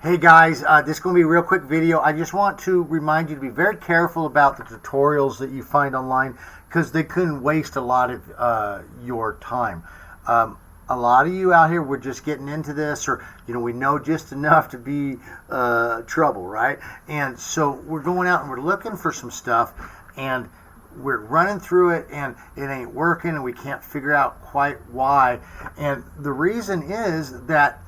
Hey guys, this is going to be a real quick video. I just want to remind you to be very careful about the tutorials that you find online because they can waste a lot of your time. A lot of you out here, we're just getting into this, or we know just enough to be trouble, right? And so we're going out and we're looking for some stuff, and we're running through it, and it ain't working, and we can't figure out quite why. And the reason is that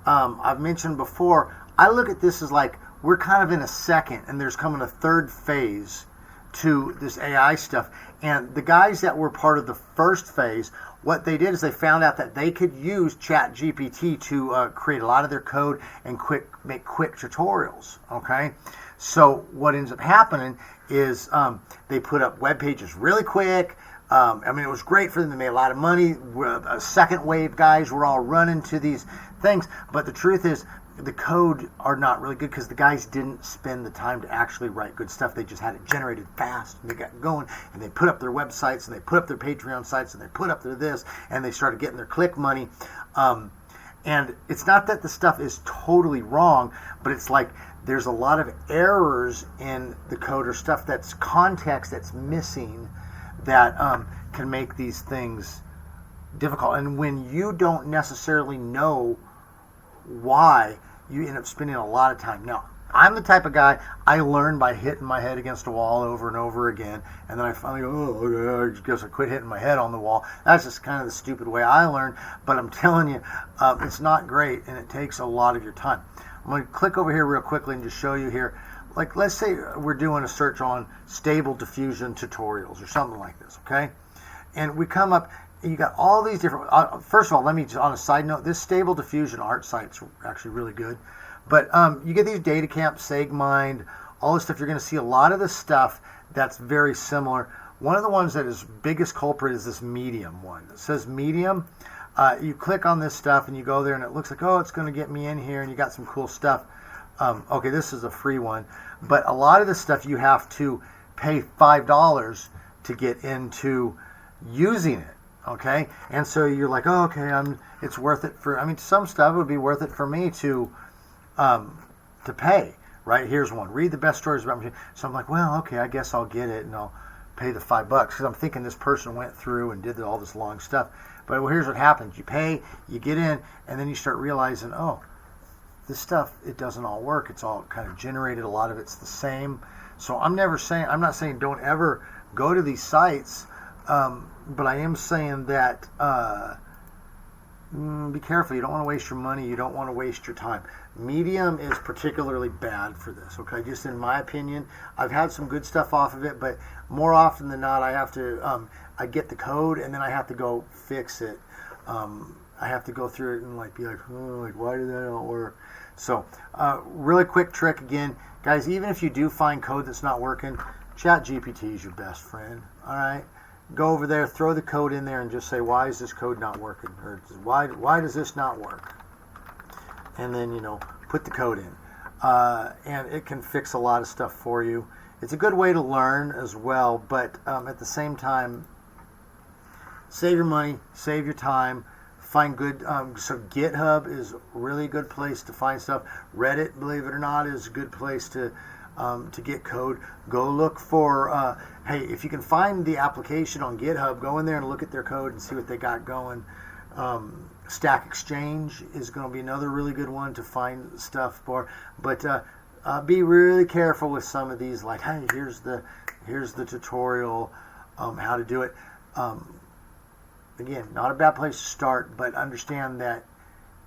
I've mentioned before, I look at this as like we're kind of in a second, and there's coming a third phase to this AI stuff. And the guys that were part of the first phase, what they did is they found out that they could use ChatGPT to create a lot of their code and make quick tutorials. Okay, so what ends up happening is they put up web pages really quick. I mean, it was great for them. They made a lot of money. A second wave guys were all running to these things, but the truth is, the code are not really good because the guys didn't spend the time to actually write good stuff. They just had it generated fast, and they got going, and they put up their websites, and they put up their Patreon sites, and they put up their this, and they started getting their click money. And it's not that the stuff is totally wrong, but it's like there's a lot of errors in the code or stuff that's context that's missing that can make these things difficult. And when you don't necessarily know why, you end up spending a lot of time. Now, I'm the type of guy, I learn by hitting my head against a wall over and over again, and then I finally go, oh, okay, I guess I quit hitting my head on the wall. That's just kind of the stupid way I learn, but I'm telling you, it's not great, and it takes a lot of your time. I'm going to click over here real quickly and just show you here. Like, let's say we're doing a search on stable diffusion tutorials or something like this, okay? And we come up, you got all these different, first of all, let me just, on a side note, this stable diffusion art site's actually really good. But you get these DataCamp, SegMind, all this stuff. You're going to see a lot of the stuff that's very similar. One of the ones that is biggest culprit is this Medium one. It says Medium. You click on this stuff and you go there and it looks like, oh, it's going to get me in here, and you got some cool stuff. Okay, this is a free one. But a lot of the stuff you have to pay $5 to get into using it. Okay, and so you're like, oh, okay, it's worth it for. I mean, some stuff would be worth it for me to pay. Right, here's one. Read the best stories about machine. So I'm like, well, okay, I guess I'll get it, and I'll pay the $5 because I'm thinking this person went through and did all this long stuff. But well, here's what happens: you pay, you get in, and then you start realizing, oh, this stuff, it doesn't all work. It's all kind of generated. A lot of it's the same. So I'm not saying don't ever go to these sites. But I am saying that be careful. You don't want to waste your money. You don't want to waste your time. Medium is particularly bad for this. Okay, just in my opinion, I've had some good stuff off of it, but more often than not, I have to I get the code and then I have to go fix it. I have to go through it and be like, oh, like why did that not work? So really quick trick again, guys. Even if you do find code that's not working, ChatGPT is your best friend. All right. Go over there, throw the code in there, and just say, why is this code not working? Or why does this not work? And then, put the code in. And it can fix a lot of stuff for you. It's a good way to learn as well, but at the same time, save your money, save your time, find good, so GitHub is a really good place to find stuff. Reddit, believe it or not, is a good place to get code. Go look for, hey, if you can find the application on GitHub, go in there and look at their code and see what they got going. Stack Exchange is going to be another really good one to find stuff for. But be really careful with some of these, like, hey, here's the tutorial, how to do it. Again, not a bad place to start, but understand that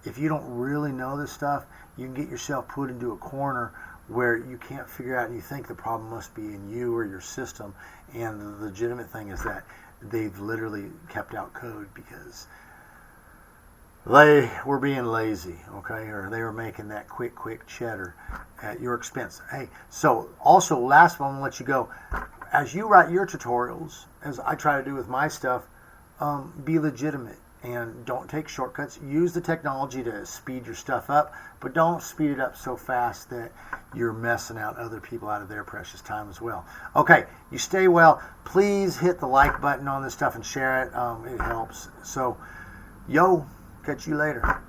if you don't really know this stuff, you can get yourself put into a corner where you can't figure out, and you think the problem must be in you or your system. And the legitimate thing is that they've literally kept out code because they were being lazy, okay, or they were making that quick cheddar at your expense. Hey, so also last one, I'm gonna let you go. As you write your tutorials, as I try to do with my stuff, be legitimate. And don't take shortcuts. Use the technology to speed your stuff up, but don't speed it up so fast that you're messing out other people out of their precious time as well. Okay, you stay well. Please hit the like button on this stuff and share it. It helps. So, catch you later.